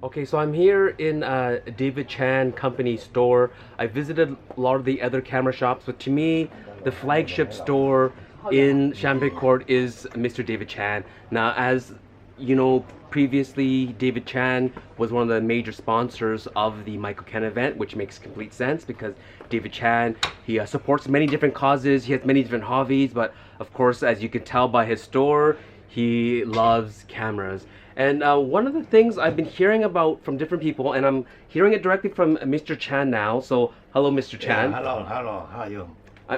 Okay, so I'm here in David Chan Company store. I visited a lot of the other camera shops, but to me, the flagship store in Champagne Court is Mr. David Chan. Now, as you know, previously David Chan was one of the major sponsors of the Michael Ken event, which makes complete sense because David Chan, he supports many different causes, he has many different hobbies, but of course, as you can tell by his store, he loves cameras. And one of the things I've been hearing about from different people, and I'm hearing it directly from Mr. Chan now. So, hello, Mr. Chan. Yeah, hello, hello. How are you?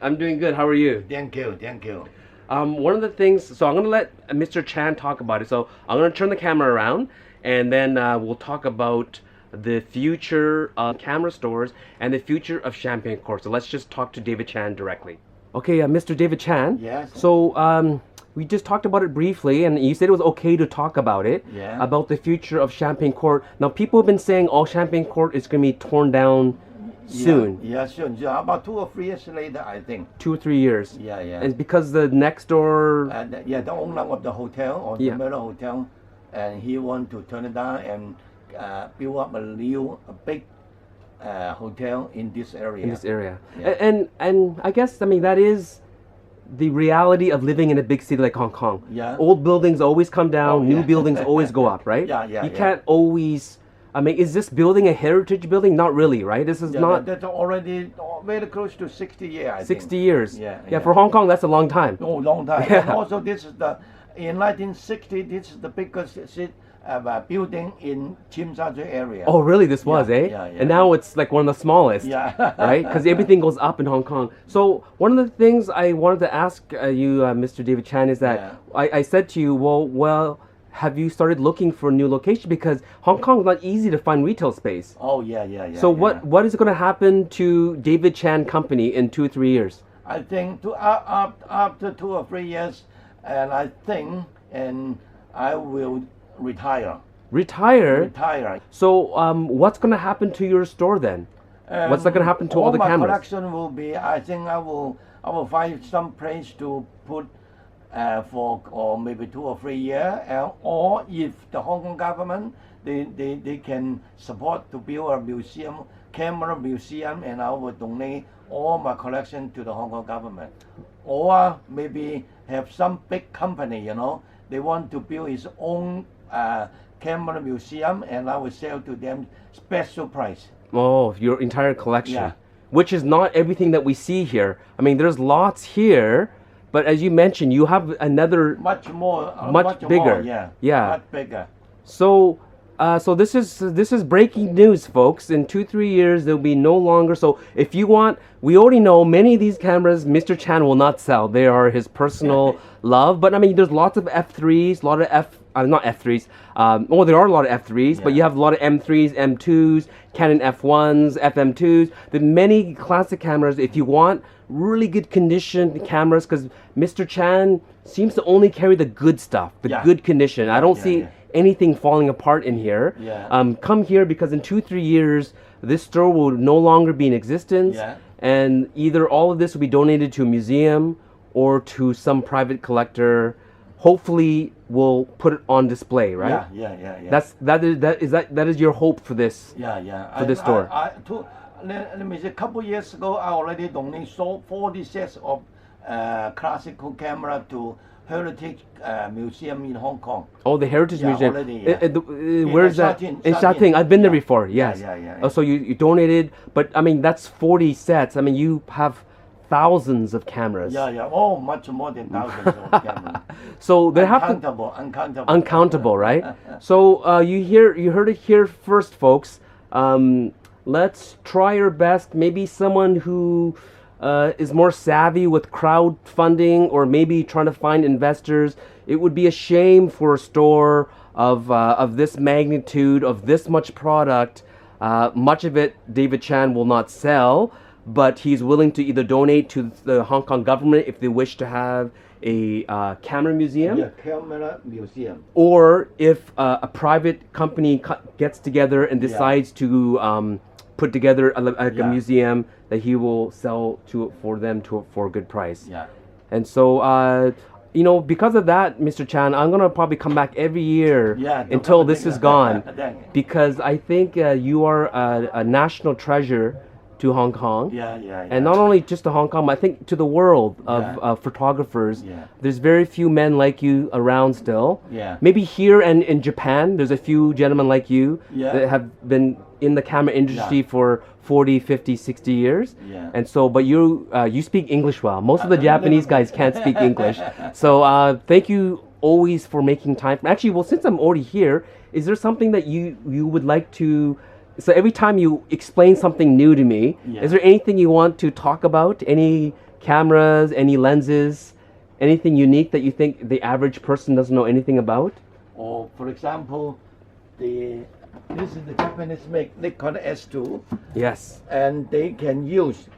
I'm doing good. How are you? Thank you, thank you. One of the things, so I'm going to let Mr. Chan talk about it. So, I'm going to turn the camera around, and then we'll talk about the future of camera stores and the future of Champagne Court. So, let's just talk to David Chan directly. Okay, Mr. David Chan. Yes. So, we just talked about it briefly, and you said it was okay to talk about it, Yeah. about the future of Champagne Court. Now, people have been saying all Champagne Court is going to be torn down soon. Yeah, soon. Yeah, about 2 or 3 years later, I think. 2 or 3 years. Yeah, yeah. And because the next door... The owner of the hotel or the Miller Hotel, and he want to turn it down and build up a big hotel in this area. in this area. Yeah. And I guess, I mean, that is the reality of living in a big city like Hong Kong. Yeah. Old buildings always come down, Oh, new yeah. buildings always go up, right? Yeah, yeah, You yeah. can't always... I mean, is this building a heritage building? Not really, right? This is Yeah, not... that's already very close to 60 years, I 60 think. years. Yeah, Yeah, yeah. for Hong Kong, that's a long time. Oh, long time. Yeah. And also, in 1960, this is the biggest building in Tsim Sha Tsui area. Oh, really? This was, Yeah, eh? yeah, yeah. And now it's like one of the smallest. Yeah. Right? Because everything goes up in Hong Kong. So one of the things I wanted to ask you, Mr. David Chan, is that Yeah. I said to you, well, have you started looking for a new location? Because Hong Kong is not easy to find retail space. Oh, yeah, yeah, yeah. So yeah. what is going to happen to David Chan Company in 2 or 3 years? I think after 2 or 3 years, and I think, and I will retire. Retire? Retire. So what's going to happen to your store then? What's going to happen to all the my cameras? collection will be. I think I will find some place to put for or maybe 2 or 3 years, or if the Hong Kong government they can support to build a museum, camera museum, and I will donate all my collection to the Hong Kong government, or maybe have some big company, they want to build his own camera museum, and I will sell to them special price. Oh, your entire collection. Yeah. Which is not everything that we see here. I mean, there's lots here, but as you mentioned, you have another... Much more, Much bigger. more, yeah. Yeah. Much bigger. So, so this is breaking news, folks. In 2 or 3 years, there'll be no longer. So, if you want, we already know many of these cameras, Mr. Chan will not sell. They are his personal love. But I mean, there's lots of F3s, a lot of not F3s. There are a lot of F3s, but Yeah. you have a lot of M3s, M2s, Canon F1s, FM2s. The many classic cameras. If you want really good condition cameras, because Mr. Chan seems to only carry the good stuff, the Yeah. good condition. I don't Yeah, see yeah. anything falling apart in here. Yeah. Come here because in 2 or 3 years, this store will no longer be in existence, Yeah. and either all of this will be donated to a museum or to some private collector. Hopefully, we'll put it on display, right? Yeah. That is your hope for this. Yeah. For this store. Let me say, a couple years ago, I already donated 40 sets of classical camera to Heritage Museum in Hong Kong. Oh, the Heritage Yeah, Museum. already, yeah. Where's that? Sha Tin, In Sha Sha Tin. Tin. I've been there Yeah. before. Yes. Yeah. Oh, so you donated, but I mean that's 40 sets. I mean you have thousands of cameras. Yeah. Oh, much more than thousands of cameras. So they have to uncountable, right? So you heard it here first, folks. Let's try our best. Maybe someone who is more savvy with crowdfunding, or maybe trying to find investors. It would be a shame for a store of this magnitude, of this much product. Much of it, David Chan will not sell, but he's willing to either donate to the Hong Kong government if they wish to have a camera museum. Yeah, camera museum. Or if a private company gets together and decides to put together a museum that he will sell for a good price. Yeah. And so because of that, Mr. Chan, I'm gonna probably come back every year Yeah, until this is gone, Thank you. because I think you are a national treasure to Hong Kong. Yeah. And not only just to Hong Kong, but I think to the world of Yeah. photographers. Yeah. There's very few men like you around still. Yeah. Maybe here and in Japan, there's a few gentlemen like you Yeah. that have been in the camera industry Yeah. for 40, 50, 60 years. Yeah. And so, but you speak English well. Most of the Japanese guys can't speak English. So thank you always for making time. Actually, well, since I'm already here, is there something that you would like to... So every time you explain something new to me, Yeah. is there anything you want to talk about? Any cameras, any lenses, anything unique that you think the average person doesn't know anything about? Or for example, this is the Japanese make Nikon S2, Yes. and they can use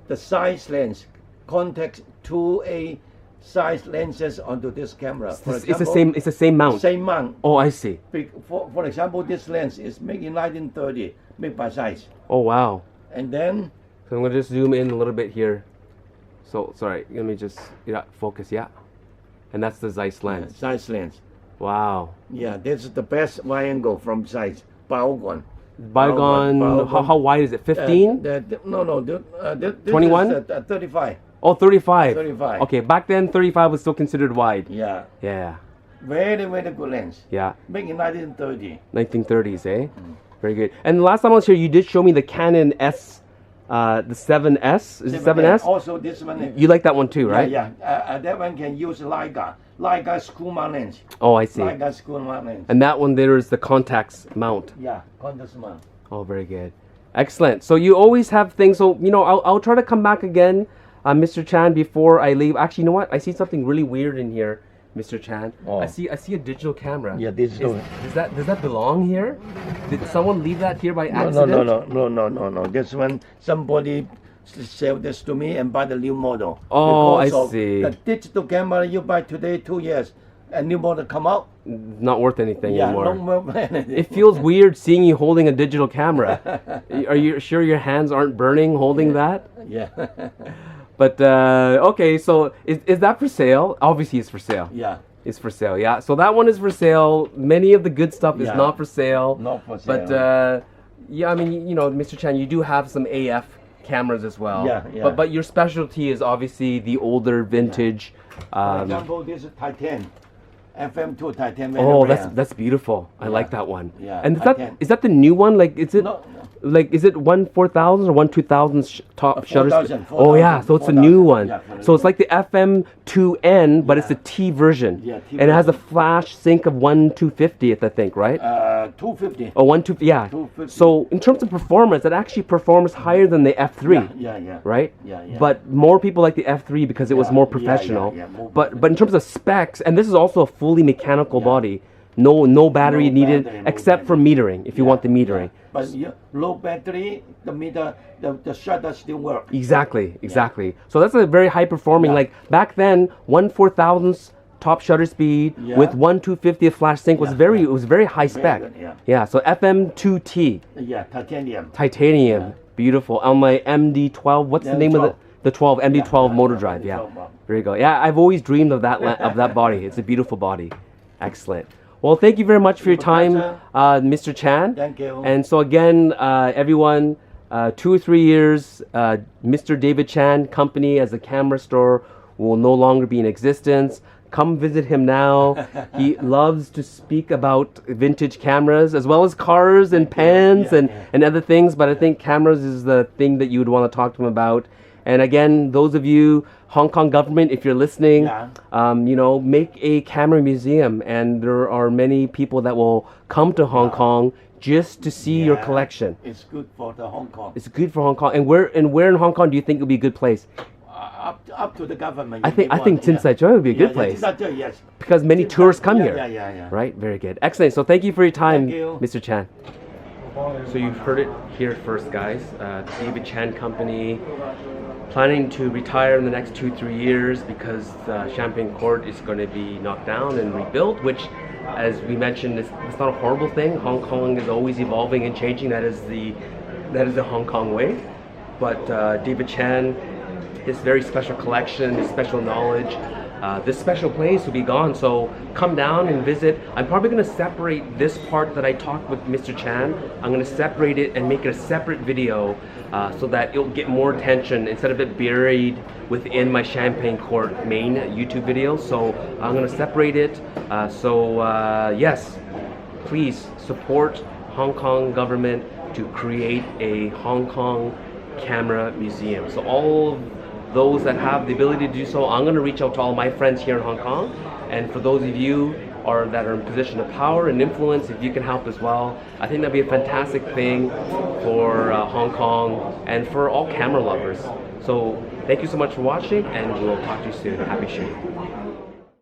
the size lens, contact 2A size lenses onto this camera. For It's the same mount. Same mount. Oh, I see. For example, this lens is made in 1930, made by Zeiss. Oh, wow. And then, So I'm gonna just zoom in a little bit here. So sorry, let me just focus. Yeah, and that's the Zeiss lens. Zeiss lens. Wow. Yeah, this is the best wide angle from Zeiss. Baogon. Bygone. How wide is it? 15? No. This 21? is 35. Oh, 35. 35. Okay, back then 35 was still considered wide. Yeah. Yeah. Very, very good lens. Yeah. Made in 1930. 1930s, eh? Very good. And the last time I was here, you did show me the Canon S, the 7S. Is it 7S? Also, this one. You like that one too, right? Yeah. That one can use Leica screw mount lens. Oh, I see. Leica screw mount lens. And that one there is the contacts mount. Yeah, contact mount. Oh, very good. Excellent. So you always have things. So, I'll try to come back again, Mr. Chan, before I leave. Actually, you know what? I see something really weird in here, Mr. Chan. Oh. I see a digital camera. Yeah, digital. Does that belong here? Did someone leave that here by No. accident? This one, somebody sell this to me and buy the new model. Oh, Because I of see. The digital camera you buy today, 2 years, a new model come out. Not worth anything Yeah, anymore. no more anything. It feels weird seeing you holding a digital camera. Are you sure your hands aren't burning holding that? Yeah. But okay, so is that for sale? Obviously, it's for sale. Yeah. It's for sale, yeah. So that one is for sale. Many of the good stuff is Yeah. not for sale. Not for But sale. yeah, I mean, Mr. Chan, you do have some AF cameras as well. Yeah, yeah. But your specialty is obviously the older vintage. For example, this is Titan. FM2 Titan. very Oh, rare. that's beautiful. I like Yeah. that one. Yeah, And I can. is that the new one? Like, is it No. like is it 1/4000 or 1/2000 top shutter? 4000, Oh yeah, so it's a new 4000, one. yeah, So it's like the FM2N, but it's Yeah. a T version. Yeah, T and it has a version. flash sync of 1/250th, I think, right? 250. Oh, 1/2, yeah. 250. So in terms of performance, it actually performs higher than the F3. Yeah. Right? Yeah. But more people like the F3 because it was Yeah, more yeah, professional. yeah, more But in terms of specs, and this is also a fully mechanical body. No battery No needed battery, no except for metering if you want the metering. But low battery, the meter, the shutter still work. Exactly. So that's a very high performing. Yeah. Like back then, 1/4000 top shutter speed Yeah. with 1/250th flash sync was Yeah, it was very high spec. good, yeah. So FM2T Yeah, titanium. titanium, beautiful. On my MD12, what's the Yeah, name 12. of the 12 MD12 Yeah, motor yeah, drive? Yeah, MD12. there you go. Yeah, I've always dreamed of that body. It's a beautiful body. Excellent. Well, thank you very much for your time, pleasure. Mr. Chan. Thank you. And so again, everyone, 2 or 3 years, Mr. David Chan Company as a camera store will no longer be in existence. Come visit him now. He loves to speak about vintage cameras as well as cars and pens and other things. But I think cameras is the thing that you would want to talk to him about. And again, those of you, Hong Kong government, if you're listening, make a camera museum. And there are many people that will come to Hong Kong just to see your collection. It's good for the Hong Kong. It's good for Hong Kong. And where in Hong Kong do you think would be a good place? Up to the government. I think Tsim Sha Tsui would be a good place. Yes. Because many tourists come here. Yeah. Right? Very good. Excellent. So thank you for your time, Thank you. Mr. Chan. So you've heard it here first, guys. David Chan Company planning to retire in the next 2-3 years because Champagne Court is going to be knocked down and rebuilt, which, as we mentioned, it's not a horrible thing. Hong Kong is always evolving and changing. That is the Hong Kong way. But David Chan, his very special collection, his special knowledge, this special place will be gone. So come down and visit. I'm probably going to separate this part that I talked with Mr. Chan. I'm going to separate it and make it a separate video so that it'll get more attention instead of it buried within my Champagne Court main YouTube video. So I'm going to separate it. Yes, please support Hong Kong government to create a Hong Kong camera museum. So all of those that have the ability to do so, I'm going to reach out to all my friends here in Hong Kong. And for those of you that are in position of power and influence, if you can help as well, I think that'd be a fantastic thing for Hong Kong and for all camera lovers. So thank you so much for watching, and we'll talk to you soon. Happy shooting.